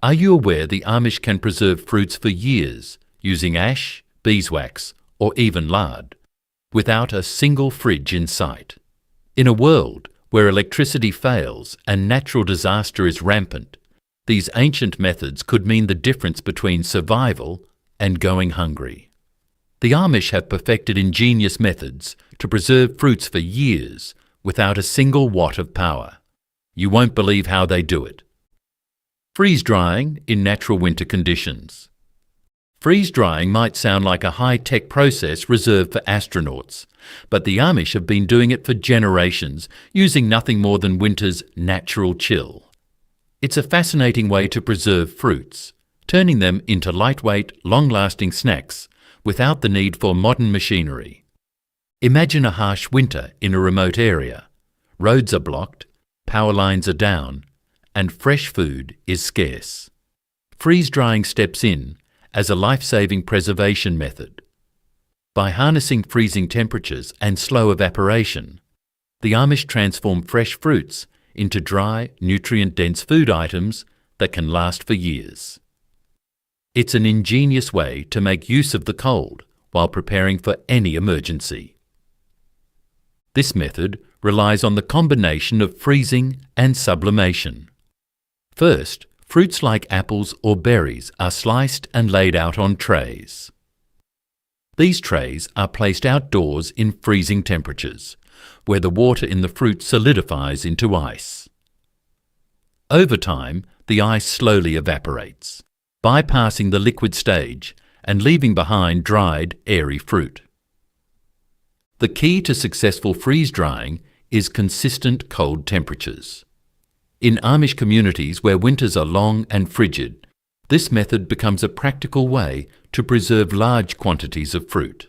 Are you aware the Amish can preserve fruits for years using ash, beeswax, or even lard, without a single fridge in sight? In a world where electricity fails and natural disaster is rampant, these ancient methods could mean the difference between survival and going hungry. The Amish have perfected ingenious methods to preserve fruits for years without a single watt of power. You won't believe how they do it. Freeze-drying in natural winter conditions. Freeze-drying might sound like a high-tech process reserved for astronauts, but the Amish have been doing it for generations, using nothing more than winter's natural chill. It's a fascinating way to preserve fruits, turning them into lightweight, long-lasting snacks without the need for modern machinery. Imagine a harsh winter in a remote area. Roads are blocked, power lines are down, and fresh food is scarce. Freeze-drying steps in as a life-saving preservation method. By harnessing freezing temperatures and slow evaporation, the Amish transform fresh fruits into dry, nutrient-dense food items that can last for years. It's an ingenious way to make use of the cold while preparing for any emergency. This method relies on the combination of freezing and sublimation. First, fruits like apples or berries are sliced and laid out on trays. These trays are placed outdoors in freezing temperatures, where the water in the fruit solidifies into ice. Over time, the ice slowly evaporates, bypassing the liquid stage and leaving behind dried, airy fruit. The key to successful freeze-drying is consistent cold temperatures. In Amish communities where winters are long and frigid, this method becomes a practical way to preserve large quantities of fruit.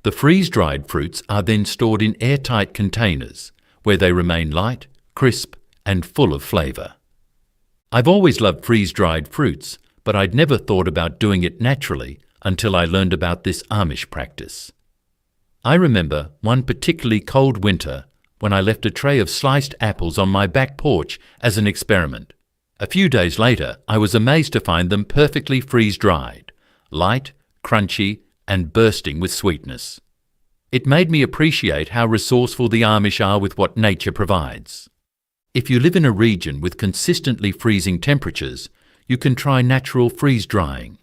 The freeze-dried fruits are then stored in airtight containers, where they remain light, crisp, and full of flavour. I've always loved freeze-dried fruits, but I'd never thought about doing it naturally until I learned about this Amish practice. I remember one particularly cold winter when I left a tray of sliced apples on my back porch as an experiment. A few days later, I was amazed to find them perfectly freeze-dried, light, crunchy, and bursting with sweetness. It made me appreciate how resourceful the Amish are with what nature provides. If you live in a region with consistently freezing temperatures, you can try natural freeze-drying.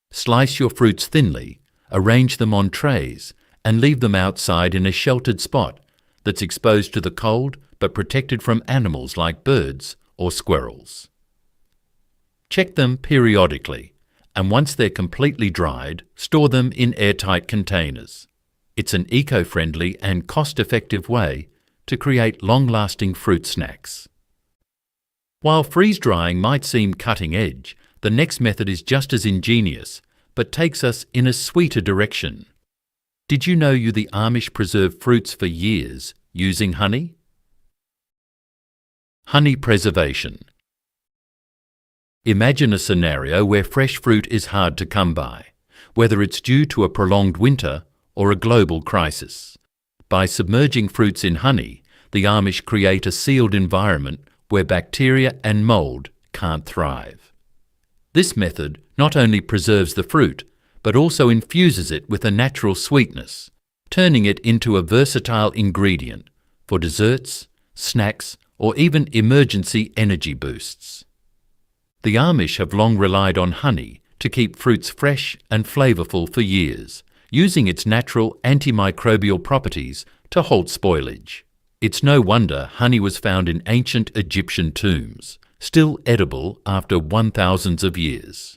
Slice your fruits thinly, arrange them on trays, and leave them outside in a sheltered spot that's exposed to the cold but protected from animals like birds or squirrels. Check them periodically, and once they're completely dried, store them in airtight containers. It's an eco-friendly and cost-effective way to create long-lasting fruit snacks. While freeze-drying might seem cutting-edge, the next method is just as ingenious, but takes us in a sweeter direction. Did you know the Amish preserve fruits for years using honey? Honey preservation. Imagine a scenario where fresh fruit is hard to come by, whether it's due to a prolonged winter or a global crisis. By submerging fruits in honey, the Amish create a sealed environment where bacteria and mold can't thrive. This method not only preserves the fruit, but also infuses it with a natural sweetness, turning it into a versatile ingredient for desserts, snacks, or even emergency energy boosts. The Amish have long relied on honey to keep fruits fresh and flavourful for years, using its natural antimicrobial properties to halt spoilage. It's no wonder honey was found in ancient Egyptian tombs, still edible after 1,000s of years.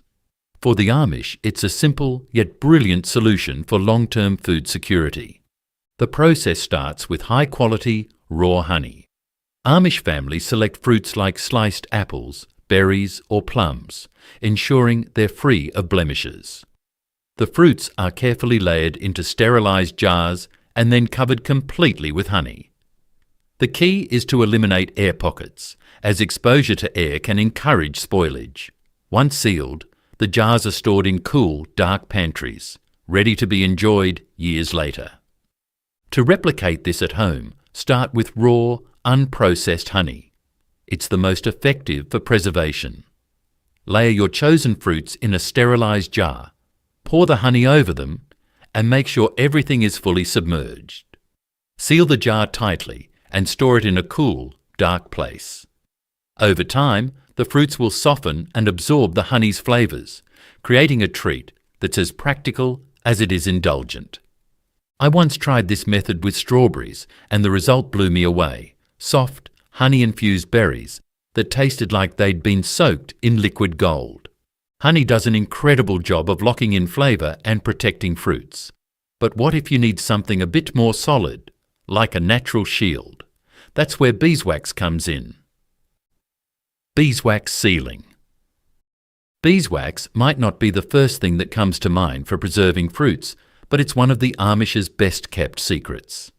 For the Amish, it's a simple yet brilliant solution for long-term food security. The process starts with high-quality, raw honey. Amish families select fruits like sliced apples, berries, or plums, ensuring they're free of blemishes. The fruits are carefully layered into sterilized jars and then covered completely with honey. The key is to eliminate air pockets, as exposure to air can encourage spoilage. Once sealed, the jars are stored in cool, dark pantries, ready to be enjoyed years later. To replicate this at home, start with raw, unprocessed honey. It's the most effective for preservation. Layer your chosen fruits in a sterilized jar, pour the honey over them, and make sure everything is fully submerged. Seal the jar tightly and store it in a cool, dark place. Over time, the fruits will soften and absorb the honey's flavors, creating a treat that's as practical as it is indulgent. I once tried this method with strawberries, and the result blew me away. Soft, honey-infused berries that tasted like they'd been soaked in liquid gold. Honey does an incredible job of locking in flavor and protecting fruits. But what if you need something a bit more solid, like a natural shield? That's where beeswax comes in. Beeswax sealing. Beeswax might not be the first thing that comes to mind for preserving fruits, but it's one of the Amish's best-kept secrets.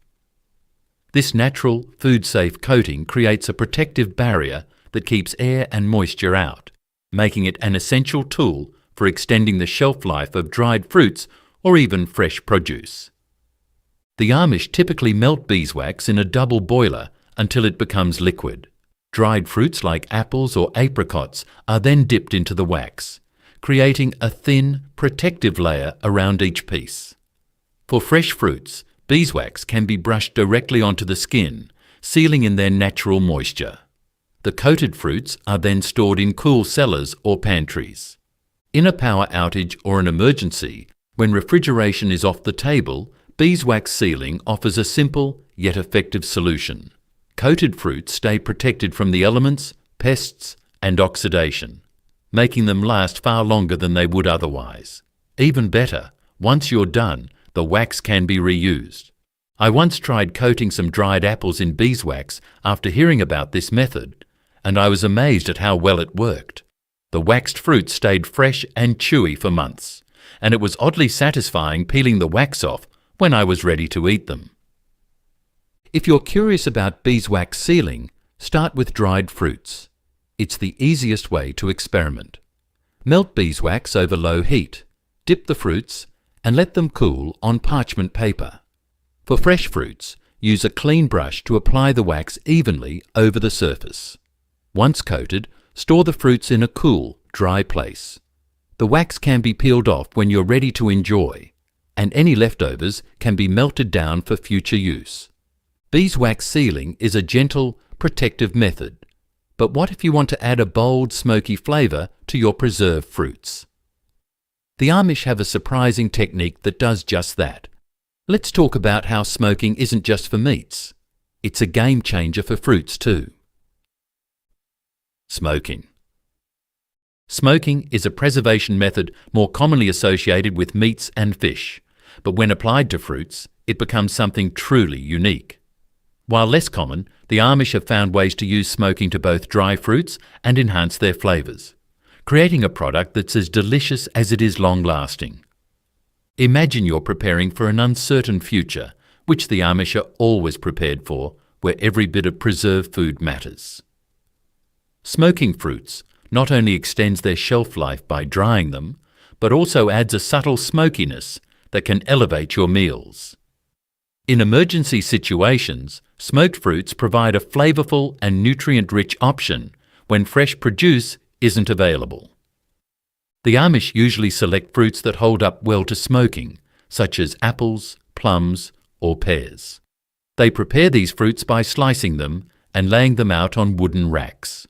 This natural, food-safe coating creates a protective barrier that keeps air and moisture out, making it an essential tool for extending the shelf life of dried fruits or even fresh produce. The Amish typically melt beeswax in a double boiler until it becomes liquid. Dried fruits like apples or apricots are then dipped into the wax, creating a thin, protective layer around each piece. For fresh fruits, beeswax can be brushed directly onto the skin, sealing in their natural moisture. The coated fruits are then stored in cool cellars or pantries. In a power outage or an emergency, when refrigeration is off the table, beeswax sealing offers a simple yet effective solution. Coated fruits stay protected from the elements, pests, and oxidation, making them last far longer than they would otherwise. Even better, once you're done, the wax can be reused. I once tried coating some dried apples in beeswax after hearing about this method, and I was amazed at how well it worked. The waxed fruit stayed fresh and chewy for months, and it was oddly satisfying peeling the wax off when I was ready to eat them. If you're curious about beeswax sealing, start with dried fruits. It's the easiest way to experiment. Melt beeswax over low heat, dip the fruits, and let them cool on parchment paper. For fresh fruits, use a clean brush to apply the wax evenly over the surface. Once coated, store the fruits in a cool, dry place. The wax can be peeled off when you're ready to enjoy, and any leftovers can be melted down for future use. Beeswax sealing is a gentle, protective method. But what if you want to add a bold, smoky flavor to your preserved fruits? The Amish have a surprising technique that does just that. Let's talk about how smoking isn't just for meats. It's a game changer for fruits too. Smoking. Smoking is a preservation method more commonly associated with meats and fish, but when applied to fruits, it becomes something truly unique. While less common, the Amish have found ways to use smoking to both dry fruits and enhance their flavors, creating a product that's as delicious as it is long-lasting. Imagine you're preparing for an uncertain future, which the Amish are always prepared for, where every bit of preserved food matters. Smoking fruits not only extends their shelf life by drying them, but also adds a subtle smokiness that can elevate your meals. In emergency situations, smoked fruits provide a flavorful and nutrient-rich option when fresh produce isn't available. The Amish usually select fruits that hold up well to smoking, such as apples, plums, or pears. They prepare these fruits by slicing them and laying them out on wooden racks.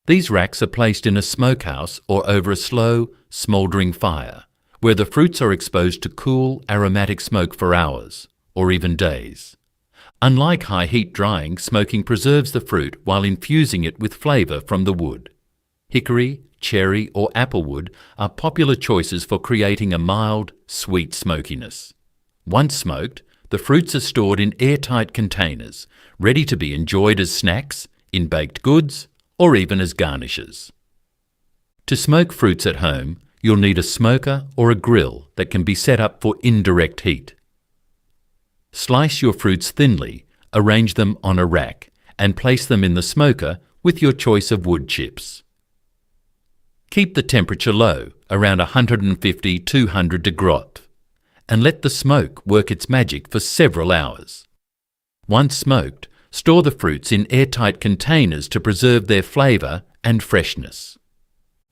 These racks are placed in a smokehouse or over a slow, smouldering fire, where the fruits are exposed to cool, aromatic smoke for hours, or even days. Unlike high-heat drying, smoking preserves the fruit while infusing it with flavor from the wood. Hickory, cherry, or applewood are popular choices for creating a mild, sweet smokiness. Once smoked, the fruits are stored in airtight containers, ready to be enjoyed as snacks, in baked goods, or even as garnishes. To smoke fruits at home, you'll need a smoker or a grill that can be set up for indirect heat. Slice your fruits thinly, arrange them on a rack, and place them in the smoker with your choice of wood chips. Keep the temperature low, around 150-200 degrees, and let the smoke work its magic for several hours. Once smoked, store the fruits in airtight containers to preserve their flavor and freshness.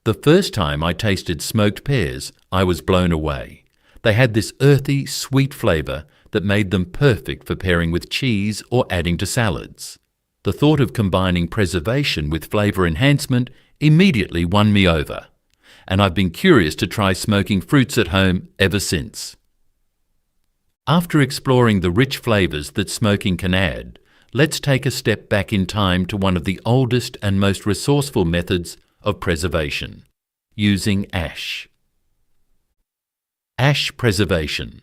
The first time I tasted smoked pears, I was blown away. They had this earthy, sweet flavour that made them perfect for pairing with cheese or adding to salads. The thought of combining preservation with flavour enhancement immediately won me over, and I've been curious to try smoking fruits at home ever since. After exploring the rich flavours that smoking can add, let's take a step back in time to one of the oldest and most resourceful methods of preservation, using ash. Ash preservation.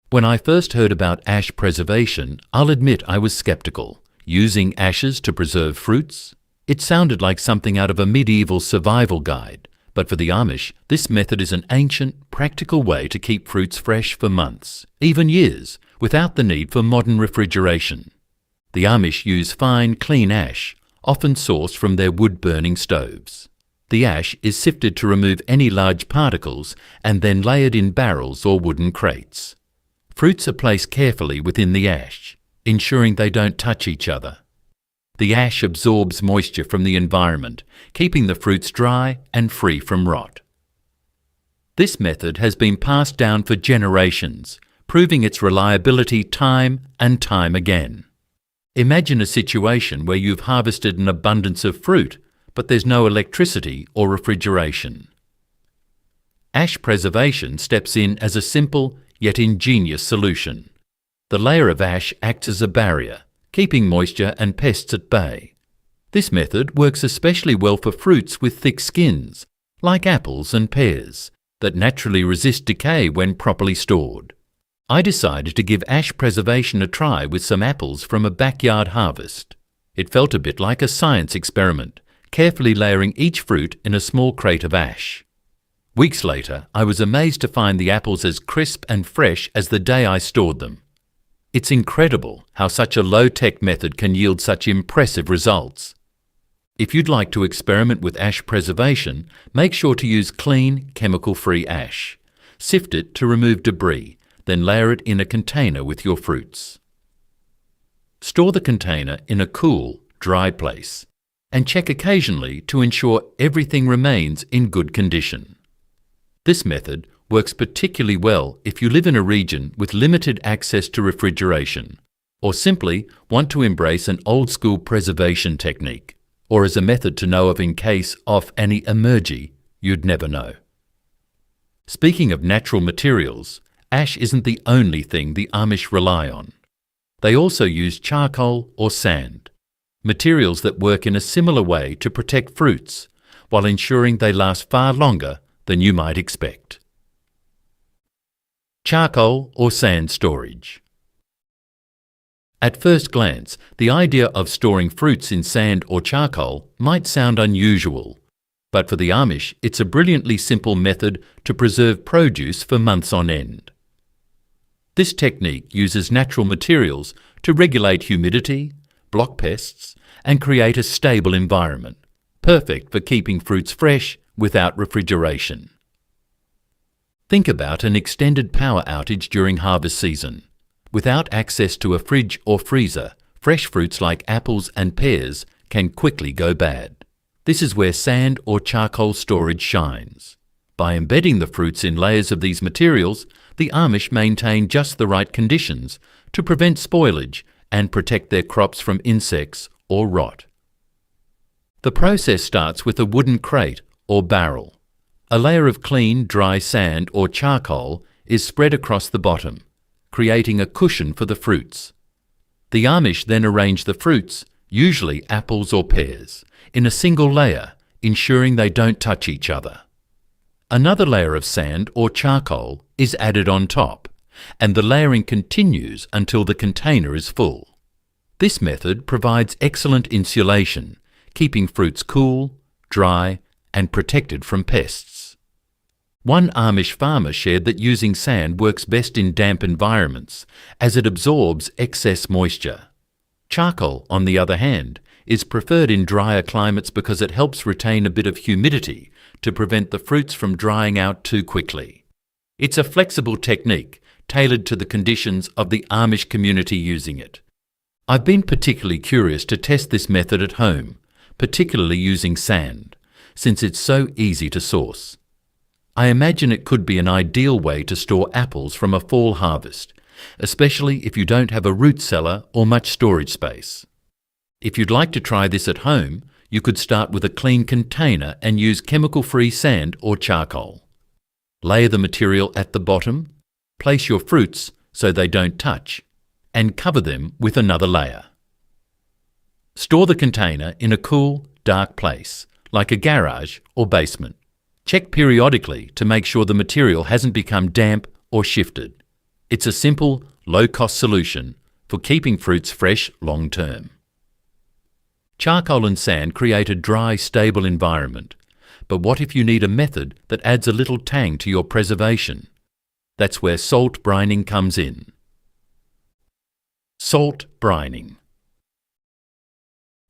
When I first heard about ash preservation, I'll admit I was skeptical. Using ashes to preserve fruits? It sounded like something out of a medieval survival guide, but for the Amish, this method is an ancient, practical way to keep fruits fresh for months, even years, without the need for modern refrigeration. The Amish use fine, clean ash, often sourced from their wood-burning stoves. The ash is sifted to remove any large particles and then layered in barrels or wooden crates. Fruits are placed carefully within the ash, ensuring they don't touch each other. The ash absorbs moisture from the environment, keeping the fruits dry and free from rot. This method has been passed down for generations, proving its reliability time and time again. Imagine a situation where you've harvested an abundance of fruit, but there's no electricity or refrigeration. Ash preservation steps in as a simple yet ingenious solution. The layer of ash acts as a barrier, keeping moisture and pests at bay. This method works especially well for fruits with thick skins, like apples and pears, that naturally resist decay when properly stored. I decided to give ash preservation a try with some apples from a backyard harvest. It felt a bit like a science experiment, carefully layering each fruit in a small crate of ash. Weeks later, I was amazed to find the apples as crisp and fresh as the day I stored them. It's incredible how such a low-tech method can yield such impressive results. If you'd like to experiment with ash preservation, make sure to use clean, chemical-free ash. Sift it to remove debris, then layer it in a container with your fruits. Store the container in a cool, dry place, and check occasionally to ensure everything remains in good condition. This method works particularly well if you live in a region with limited access to refrigeration, or simply want to embrace an old-school preservation technique, or as a method to know of in case of any emergency you'd never know. Speaking of natural materials, ash isn't the only thing the Amish rely on. They also use charcoal or sand, materials that work in a similar way to protect fruits, while ensuring they last far longer than you might expect. Charcoal or sand storage. At first glance, the idea of storing fruits in sand or charcoal might sound unusual, but for the Amish, it's a brilliantly simple method to preserve produce for months on end. This technique uses natural materials to regulate humidity, block pests, and create a stable environment, perfect for keeping fruits fresh without refrigeration. Think about an extended power outage during harvest season. Without access to a fridge or freezer, fresh fruits like apples and pears can quickly go bad. This is where sand or charcoal storage shines. By embedding the fruits in layers of these materials, the Amish maintain just the right conditions to prevent spoilage and protect their crops from insects or rot. The process starts with a wooden crate or barrel. A layer of clean, dry sand or charcoal is spread across the bottom, creating a cushion for the fruits. The Amish then arrange the fruits, usually apples or pears, in a single layer, ensuring they don't touch each other. Another layer of sand or charcoal is added on top, and the layering continues until the container is full. This method provides excellent insulation, keeping fruits cool, dry, and protected from pests. One Amish farmer shared that using sand works best in damp environments, as it absorbs excess moisture. Charcoal, on the other hand, is preferred in drier climates because it helps retain a bit of humidity to prevent the fruits from drying out too quickly. It's a flexible technique tailored to the conditions of the Amish community using it. I've been particularly curious to test this method at home, particularly using sand, since it's so easy to source. I imagine it could be an ideal way to store apples from a fall harvest, especially if you don't have a root cellar or much storage space. If you'd like to try this at home, you could start with a clean container and use chemical-free sand or charcoal. Layer the material at the bottom, place your fruits so they don't touch, and cover them with another layer. Store the container in a cool, dark place, like a garage or basement. Check periodically to make sure the material hasn't become damp or shifted. It's a simple, low-cost solution for keeping fruits fresh long-term. Charcoal and sand create a dry, stable environment. But what if you need a method that adds a little tang to your preservation? That's where salt brining comes in. Salt brining.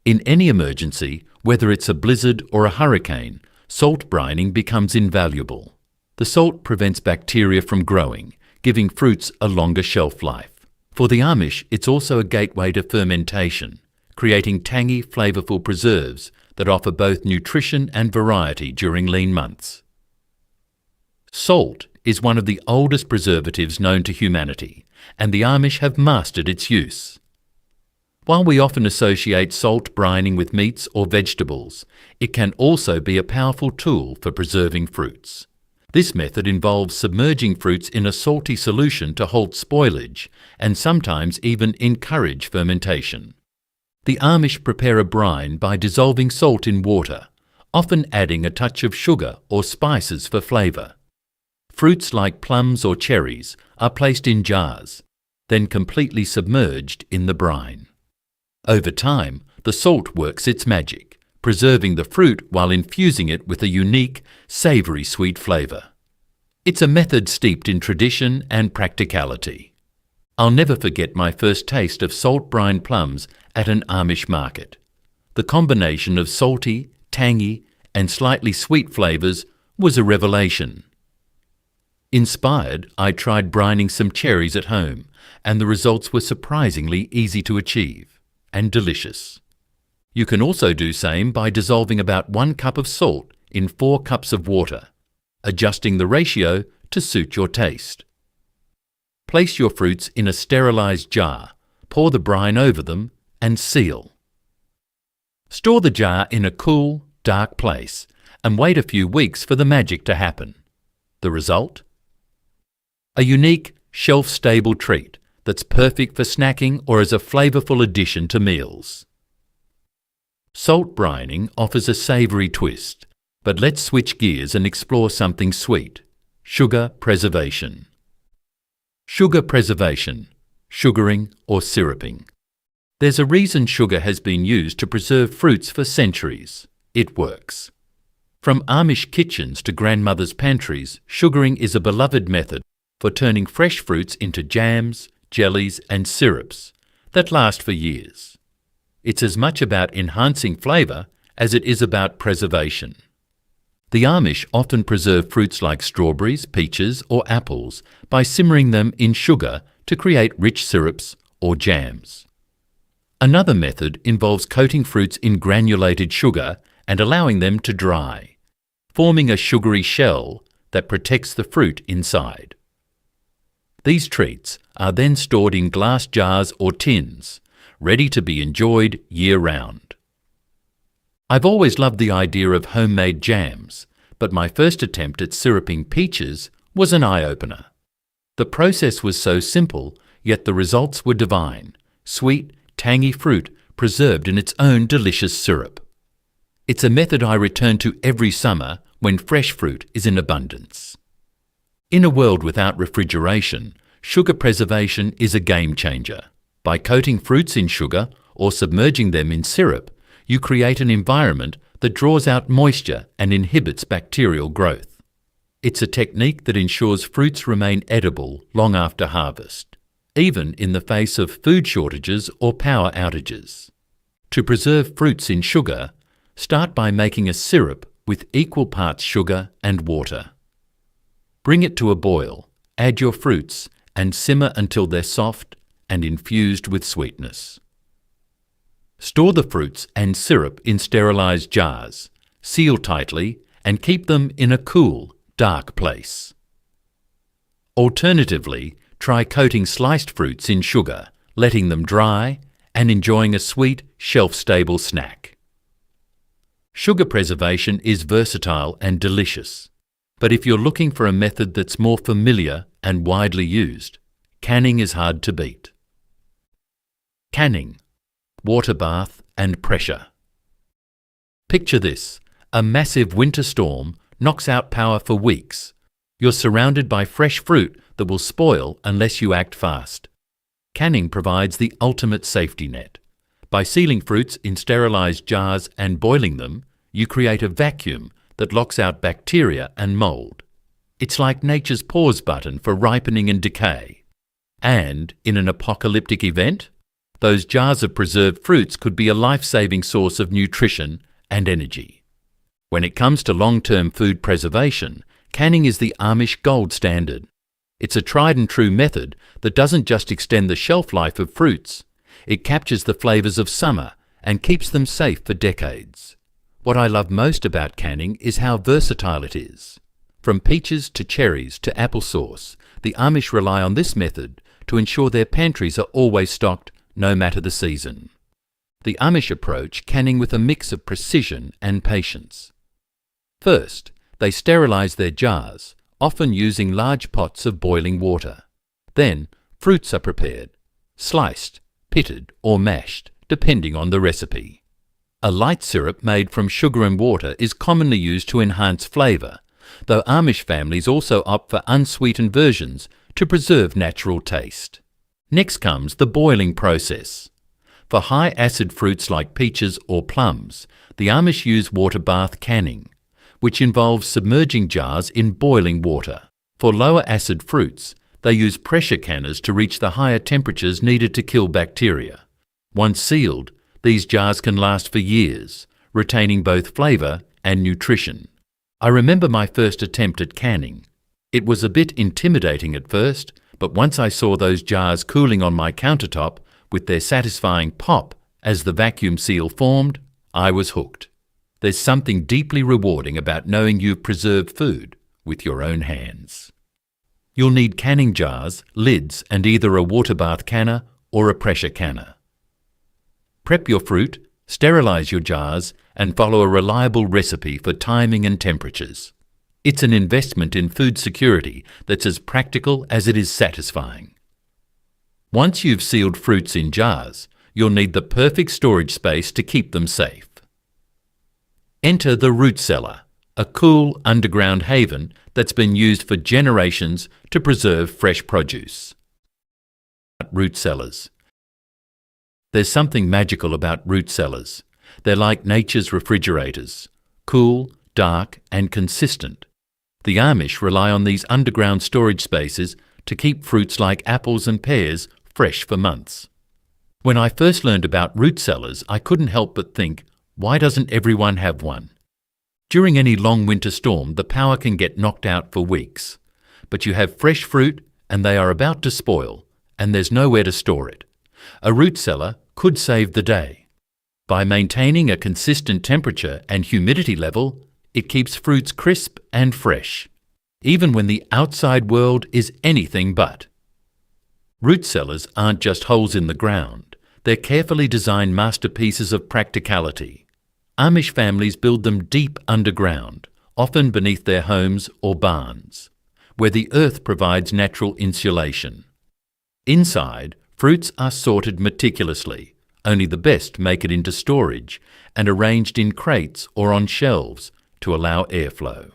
In any emergency, whether it's a blizzard or a hurricane, salt brining becomes invaluable. The salt prevents bacteria from growing, giving fruits a longer shelf life. For the Amish, it's also a gateway to fermentation, creating tangy, flavourful preserves that offer both nutrition and variety during lean months. Salt is one of the oldest preservatives known to humanity, and the Amish have mastered its use. While we often associate salt brining with meats or vegetables, it can also be a powerful tool for preserving fruits. This method involves submerging fruits in a salty solution to halt spoilage and sometimes even encourage fermentation. The Amish prepare a brine by dissolving salt in water, often adding a touch of sugar or spices for flavour. Fruits like plums or cherries are placed in jars, then completely submerged in the brine. Over time, the salt works its magic, preserving the fruit while infusing it with a unique, savoury sweet flavour. It's a method steeped in tradition and practicality. I'll never forget my first taste of salt brine plums at an Amish market. The combination of salty, tangy, and slightly sweet flavours was a revelation. Inspired, I tried brining some cherries at home, and the results were surprisingly easy to achieve and delicious. You can also do same by dissolving about 1 cup of salt in 4 cups of water, adjusting the ratio to suit your taste. Place your fruits in a sterilised jar, pour the brine over them, and seal. Store the jar in a cool, dark place and wait a few weeks for the magic to happen. The result? A unique, shelf-stable treat that's perfect for snacking or as a flavourful addition to meals. Salt brining offers a savoury twist, but let's switch gears and explore something sweet: sugar preservation. Sugar preservation, sugaring or syrupping. There's a reason sugar has been used to preserve fruits for centuries. It works. From Amish kitchens to grandmothers' pantries, sugaring is a beloved method for turning fresh fruits into jams, jellies and syrups that last for years. It's as much about enhancing flavour as it is about preservation. The Amish often preserve fruits like strawberries, peaches or apples by simmering them in sugar to create rich syrups or jams. Another method involves coating fruits in granulated sugar and allowing them to dry, forming a sugary shell that protects the fruit inside. These treats are then stored in glass jars or tins, ready to be enjoyed year-round. I've always loved the idea of homemade jams, but my first attempt at syrupping peaches was an eye-opener. The process was so simple, yet the results were divine: sweet, tangy fruit preserved in its own delicious syrup. It's a method I return to every summer when fresh fruit is in abundance. In a world without refrigeration, sugar preservation is a game changer. By coating fruits in sugar or submerging them in syrup, you create an environment that draws out moisture and inhibits bacterial growth. It's a technique that ensures fruits remain edible long after harvest, even in the face of food shortages or power outages. To preserve fruits in sugar, start by making a syrup with equal parts sugar and water. Bring it to a boil, add your fruits, and simmer until they're soft and infused with sweetness. Store the fruits and syrup in sterilised jars, seal tightly, and keep them in a cool, dark place. Alternatively, try coating sliced fruits in sugar, letting them dry, and enjoying a sweet, shelf-stable snack. Sugar preservation is versatile and delicious, but if you're looking for a method that's more familiar and widely used, canning is hard to beat. Canning, water bath and pressure. Picture this: a massive winter storm knocks out power for weeks. You're surrounded by fresh fruit that will spoil unless you act fast. Canning provides the ultimate safety net. By sealing fruits in sterilized jars and boiling them, you create a vacuum that locks out bacteria and mold. It's like nature's pause button for ripening and decay. And in an apocalyptic event, those jars of preserved fruits could be a life-saving source of nutrition and energy. When it comes to long-term food preservation, canning is the Amish gold standard. It's a tried and true method that doesn't just extend the shelf life of fruits, it captures the flavours of summer and keeps them safe for decades. What I love most about canning is how versatile it is. From peaches to cherries to applesauce, the Amish rely on this method to ensure their pantries are always stocked no matter the season. The Amish approach canning with a mix of precision and patience. First, they sterilize their jars, often using large pots of boiling water. Then, fruits are prepared, sliced, pitted or mashed, depending on the recipe. A light syrup made from sugar and water is commonly used to enhance flavour, though Amish families also opt for unsweetened versions to preserve natural taste. Next comes the boiling process. For high-acid fruits like peaches or plums, the Amish use water bath canning, which involves submerging jars in boiling water. For lower acid fruits, they use pressure canners to reach the higher temperatures needed to kill bacteria. Once sealed, these jars can last for years, retaining both flavour and nutrition. I remember my first attempt at canning. It was a bit intimidating at first, but once I saw those jars cooling on my countertop with their satisfying pop as the vacuum seal formed, I was hooked. There's something deeply rewarding about knowing you've preserved food with your own hands. You'll need canning jars, lids, and either a water bath canner or a pressure canner. Prep your fruit, sterilize your jars, and follow a reliable recipe for timing and temperatures. It's an investment in food security that's as practical as it is satisfying. Once you've sealed fruits in jars, you'll need the perfect storage space to keep them safe. Enter the root cellar, a cool underground haven that's been used for generations to preserve fresh produce. Root cellars. There's something magical about root cellars. They're like nature's refrigerators, cool, dark, and consistent. The Amish rely on these underground storage spaces to keep fruits like apples and pears fresh for months. When I first learned about root cellars, I couldn't help but think, why doesn't everyone have one? During any long winter storm, the power can get knocked out for weeks. But you have fresh fruit and they are about to spoil, and there's nowhere to store it. A root cellar could save the day. By maintaining a consistent temperature and humidity level, it keeps fruits crisp and fresh, even when the outside world is anything but. Root cellars aren't just holes in the ground. They're carefully designed masterpieces of practicality. Amish families build them deep underground, often beneath their homes or barns, where the earth provides natural insulation. Inside, fruits are sorted meticulously. Only the best make it into storage and arranged in crates or on shelves to allow airflow.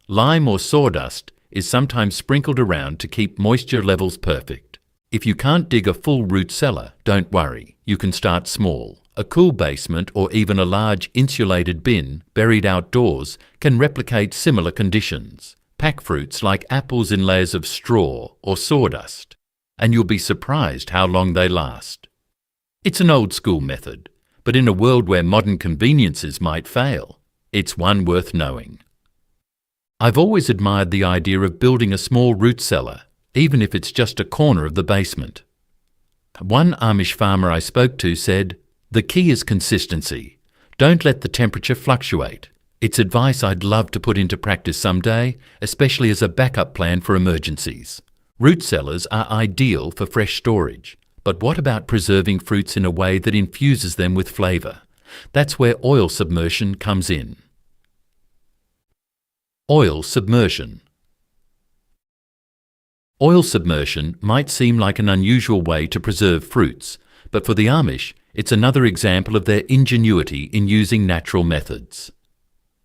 Lime or sawdust is sometimes sprinkled around to keep moisture levels perfect. If you can't dig a full root cellar, don't worry. You can start small. A cool basement or even a large insulated bin buried outdoors can replicate similar conditions. Pack fruits like apples in layers of straw or sawdust, and you'll be surprised how long they last. It's an old school method, but in a world where modern conveniences might fail, it's one worth knowing. I've always admired the idea of building a small root cellar, even if it's just a corner of the basement. One Amish farmer I spoke to said, "The key is consistency. Don't let the temperature fluctuate. It's advice I'd love to put into practice someday, especially as a backup plan for emergencies. Root cellars are ideal for fresh storage, but what about preserving fruits in a way that infuses them with flavour? That's where oil submersion comes in. Oil submersion. Oil submersion might seem like an unusual way to preserve fruits, but for the Amish, it's another example of their ingenuity in using natural methods.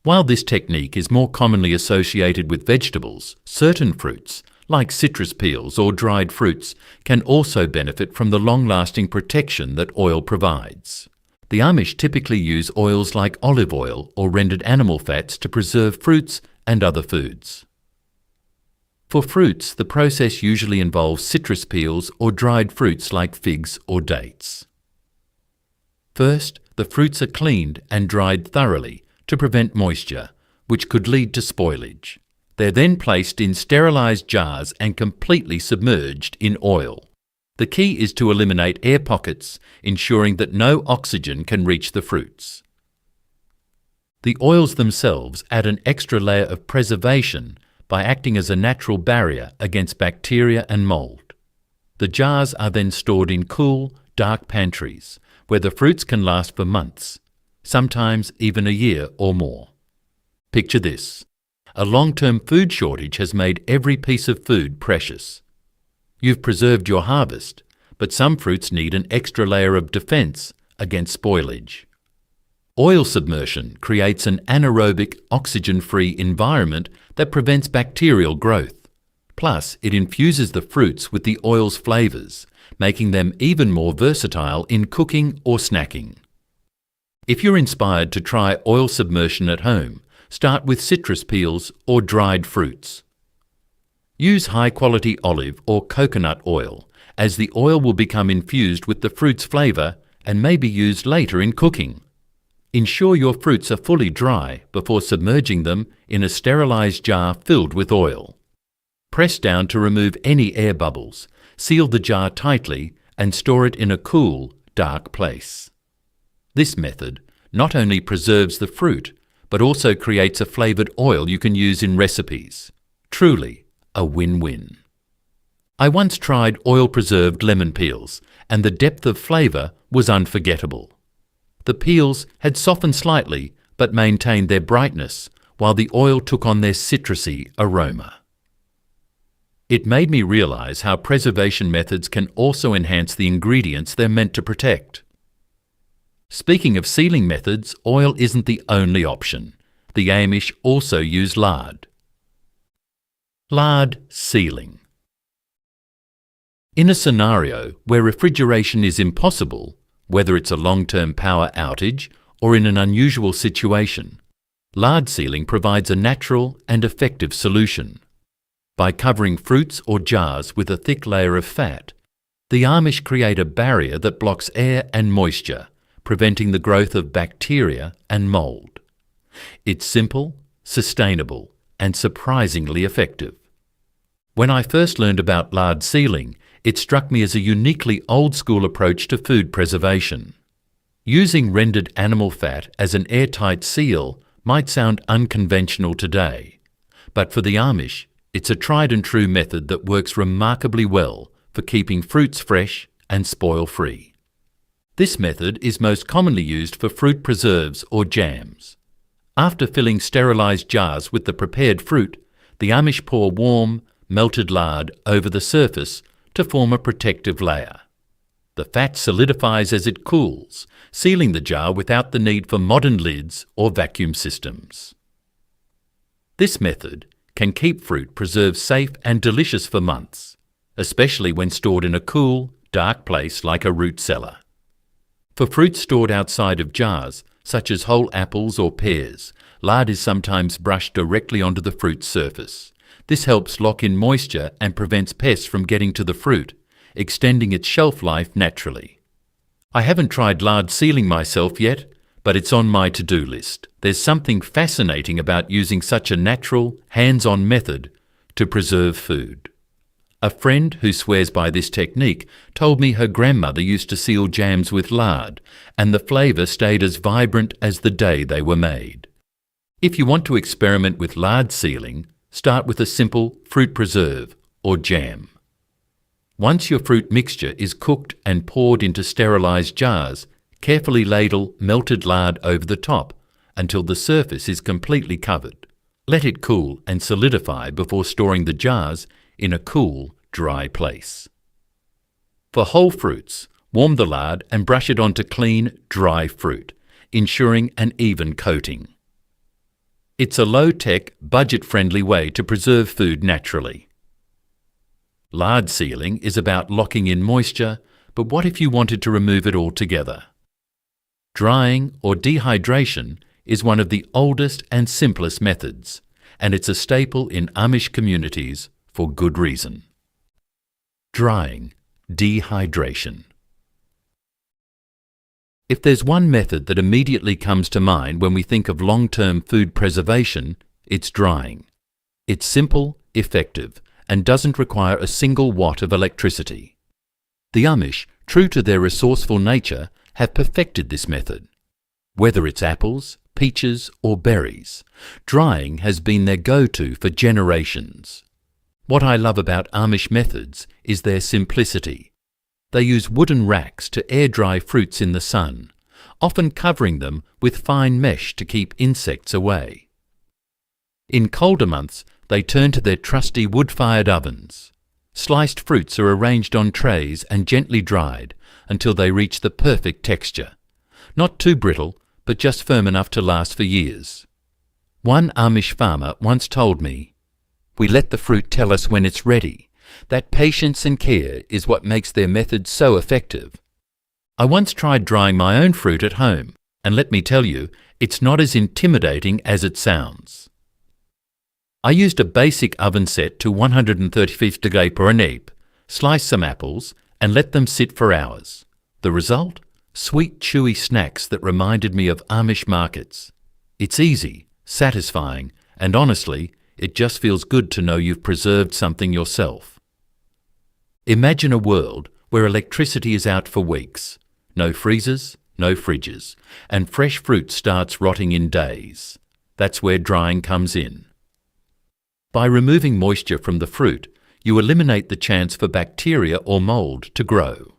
While this technique is more commonly associated with vegetables, certain fruits, like citrus peels or dried fruits, can also benefit from the long-lasting protection that oil provides. The Amish typically use oils like olive oil or rendered animal fats to preserve fruits and other foods. For fruits, the process usually involves citrus peels or dried fruits like figs or dates. First, the fruits are cleaned and dried thoroughly to prevent moisture, which could lead to spoilage. They're then placed in sterilized jars and completely submerged in oil. The key is to eliminate air pockets, ensuring that no oxygen can reach the fruits. The oils themselves add an extra layer of preservation by acting as a natural barrier against bacteria and mold. The jars are then stored in cool, dark pantries, where the fruits can last for months, sometimes even a year or more. Picture this. A long-term food shortage has made every piece of food precious. You've preserved your harvest, but some fruits need an extra layer of defense against spoilage. Oil submersion creates an anaerobic, oxygen-free environment that prevents bacterial growth. Plus, it infuses the fruits with the oil's flavors, making them even more versatile in cooking or snacking. If you're inspired to try oil submersion at home, start with citrus peels or dried fruits. Use high-quality olive or coconut oil, as the oil will become infused with the fruit's flavor and may be used later in cooking. Ensure your fruits are fully dry before submerging them in a sterilized jar filled with oil. Press down to remove any air bubbles, seal the jar tightly, and store it in a cool, dark place. This method not only preserves the fruit, but also creates a flavored oil you can use in recipes. Truly a win-win. I once tried oil-preserved lemon peels, and the depth of flavor was unforgettable. The peels had softened slightly but maintained their brightness, while the oil took on their citrusy aroma. It made me realize how preservation methods can also enhance the ingredients they're meant to protect. Speaking of sealing methods, oil isn't the only option. The Amish also use lard. Lard sealing. In a scenario where refrigeration is impossible, whether it's a long-term power outage or in an unusual situation, lard sealing provides a natural and effective solution. By covering fruits or jars with a thick layer of fat, the Amish create a barrier that blocks air and moisture, preventing the growth of bacteria and mold. It's simple, sustainable, and surprisingly effective. When I first learned about lard sealing, it struck me as a uniquely old-school approach to food preservation. Using rendered animal fat as an airtight seal might sound unconventional today, but for the Amish, it's a tried-and-true method that works remarkably well for keeping fruits fresh and spoil-free. This method is most commonly used for fruit preserves or jams. After filling sterilized jars with the prepared fruit, the Amish pour warm, melted lard over the surface to form a protective layer. The fat solidifies as it cools, sealing the jar without the need for modern lids or vacuum systems. This method can keep fruit preserved safe and delicious for months, especially when stored in a cool, dark place like a root cellar. For fruits stored outside of jars, such as whole apples or pears, lard is sometimes brushed directly onto the fruit's surface. This helps lock in moisture and prevents pests from getting to the fruit, extending its shelf life naturally. I haven't tried lard sealing myself yet, but it's on my to-do list. There's something fascinating about using such a natural, hands-on method to preserve food. A friend who swears by this technique told me her grandmother used to seal jams with lard, and the flavour stayed as vibrant as the day they were made. If you want to experiment with lard sealing, start with a simple fruit preserve or jam. Once your fruit mixture is cooked and poured into sterilised jars, carefully ladle melted lard over the top until the surface is completely covered. Let it cool and solidify before storing the jars in a cool, dry place. For whole fruits, warm the lard and brush it onto clean, dry fruit, ensuring an even coating. It's a low-tech, budget-friendly way to preserve food naturally. Lard sealing is about locking in moisture, but what if you wanted to remove it altogether? Drying or dehydration is one of the oldest and simplest methods, and it's a staple in Amish communities for good reason. Drying, dehydration. If there's one method that immediately comes to mind when we think of long-term food preservation, it's drying. It's simple, effective, and doesn't require a single watt of electricity. The Amish, true to their resourceful nature, have perfected this method. Whether it's apples, peaches, or berries, drying has been their go-to for generations. What I love about Amish methods is their simplicity. They use wooden racks to air-dry fruits in the sun, often covering them with fine mesh to keep insects away. In colder months, they turn to their trusty wood-fired ovens. Sliced fruits are arranged on trays and gently dried until they reach the perfect texture. Not too brittle, but just firm enough to last for years. One Amish farmer once told me, "We let the fruit tell us when it's ready. That patience and care is what makes their method so effective." I once tried drying my own fruit at home, and let me tell you, it's not as intimidating as it sounds. I used a basic oven set to 135 degrés pour un ape, sliced some apples, and let them sit for hours. The result? Sweet, chewy snacks that reminded me of Amish markets. It's easy, satisfying, and honestly, it just feels good to know you've preserved something yourself. Imagine a world where electricity is out for weeks, no freezers, no fridges, and fresh fruit starts rotting in days. That's where drying comes in. By removing moisture from the fruit, you eliminate the chance for bacteria or mold to grow.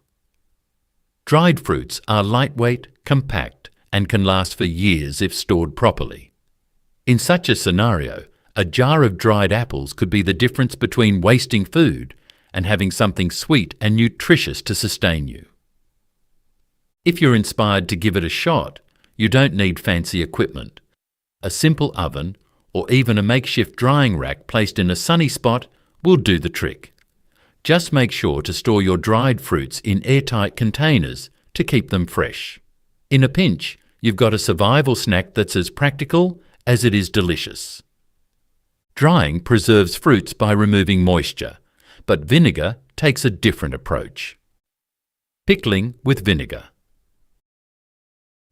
Dried fruits are lightweight, compact, and can last for years if stored properly. In such a scenario, a jar of dried apples could be the difference between wasting food and having something sweet and nutritious to sustain you. If you're inspired to give it a shot, you don't need fancy equipment. A simple oven or even a makeshift drying rack placed in a sunny spot will do the trick. Just make sure to store your dried fruits in airtight containers to keep them fresh. In a pinch, you've got a survival snack that's as practical as it is delicious. Drying preserves fruits by removing moisture, but vinegar takes a different approach. Pickling with vinegar.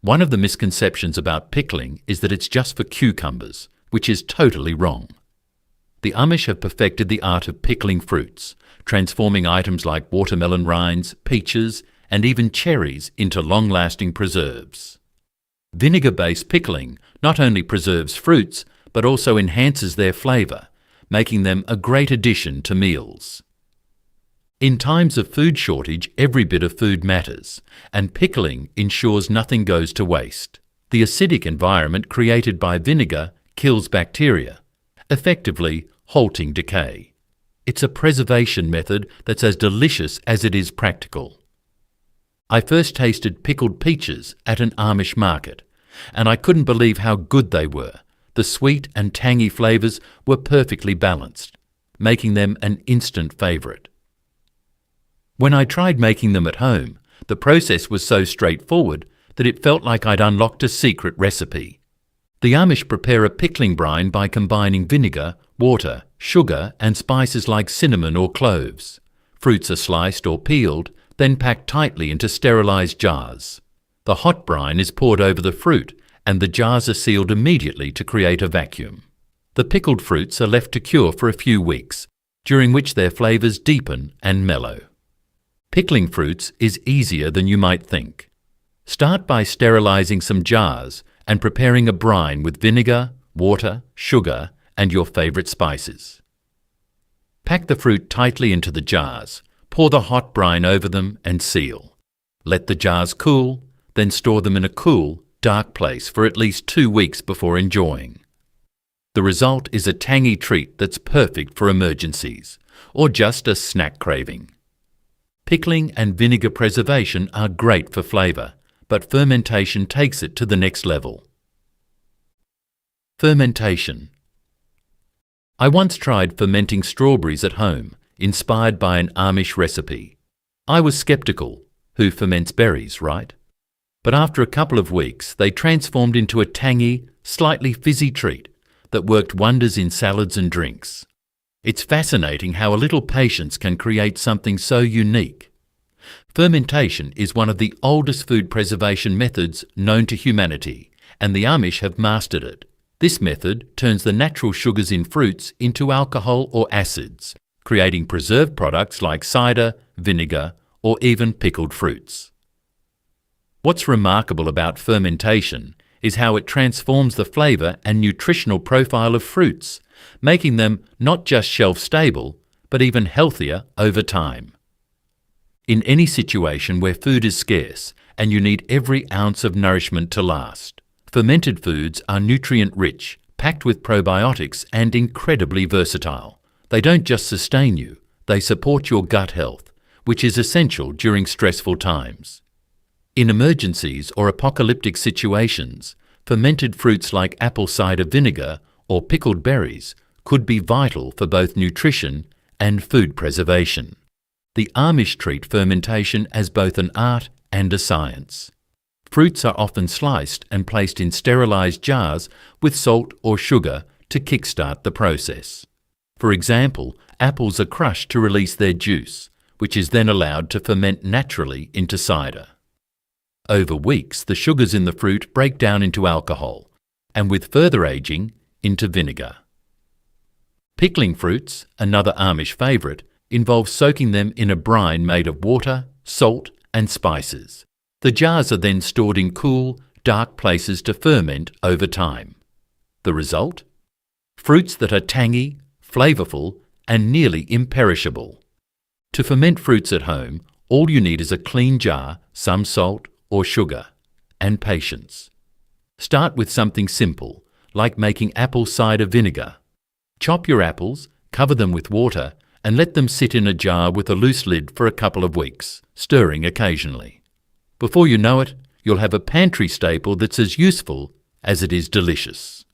One of the misconceptions about pickling is that it's just for cucumbers, which is totally wrong. The Amish have perfected the art of pickling fruits, transforming items like watermelon rinds, peaches, and even cherries into long-lasting preserves. Vinegar-based pickling not only preserves fruits, but also enhances their flavour, making them a great addition to meals. In times of food shortage, every bit of food matters, and pickling ensures nothing goes to waste. The acidic environment created by vinegar kills bacteria, effectively halting decay. It's a preservation method that's as delicious as it is practical. I first tasted pickled peaches at an Amish market, and I couldn't believe how good they were. The sweet and tangy flavours were perfectly balanced, making them an instant favourite. When I tried making them at home, the process was so straightforward that it felt like I'd unlocked a secret recipe. The Amish prepare a pickling brine by combining vinegar, water, sugar, and spices like cinnamon or cloves. Fruits are sliced or peeled, then packed tightly into sterilised jars. The hot brine is poured over the fruit, and the jars are sealed immediately to create a vacuum. The pickled fruits are left to cure for a few weeks, during which their flavours deepen and mellow. Pickling fruits is easier than you might think. Start by sterilising some jars and preparing a brine with vinegar, water, sugar, and your favourite spices. Pack the fruit tightly into the jars, pour the hot brine over them and seal. Let the jars cool, then store them in a cool, dark place for at least 2 weeks before enjoying. The result is a tangy treat that's perfect for emergencies, or just a snack craving. Pickling and vinegar preservation are great for flavour, but fermentation takes it to the next level. Fermentation. I once tried fermenting strawberries at home, inspired by an Amish recipe. I was sceptical. Who ferments berries, right? But after a couple of weeks, they transformed into a tangy, slightly fizzy treat that worked wonders in salads and drinks. It's fascinating how a little patience can create something so unique. Fermentation is one of the oldest food preservation methods known to humanity, and the Amish have mastered it. This method turns the natural sugars in fruits into alcohol or acids, creating preserved products like cider, vinegar, or even pickled fruits. What's remarkable about fermentation is how it transforms the flavour and nutritional profile of fruits, making them not just shelf-stable, but even healthier over time. In any situation where food is scarce and you need every ounce of nourishment to last, fermented foods are nutrient-rich, packed with probiotics and incredibly versatile. They don't just sustain you, they support your gut health, which is essential during stressful times. In emergencies or apocalyptic situations, fermented fruits like apple cider vinegar or pickled berries could be vital for both nutrition and food preservation. The Amish treat fermentation as both an art and a science. Fruits are often sliced and placed in sterilised jars with salt or sugar to kickstart the process. For example, apples are crushed to release their juice, which is then allowed to ferment naturally into cider. Over weeks, the sugars in the fruit break down into alcohol, and with further aging, into vinegar. Pickling fruits, another Amish favourite, involves soaking them in a brine made of water, salt, and spices. The jars are then stored in cool, dark places to ferment over time. The result? Fruits that are tangy, flavourful, and nearly imperishable. To ferment fruits at home, all you need is a clean jar, some salt or sugar, and patience. Start with something simple, like making apple cider vinegar. Chop your apples, cover them with water, and let them sit in a jar with a loose lid for a couple of weeks, stirring occasionally. Before you know it, you'll have a pantry staple that's as useful as it is delicious.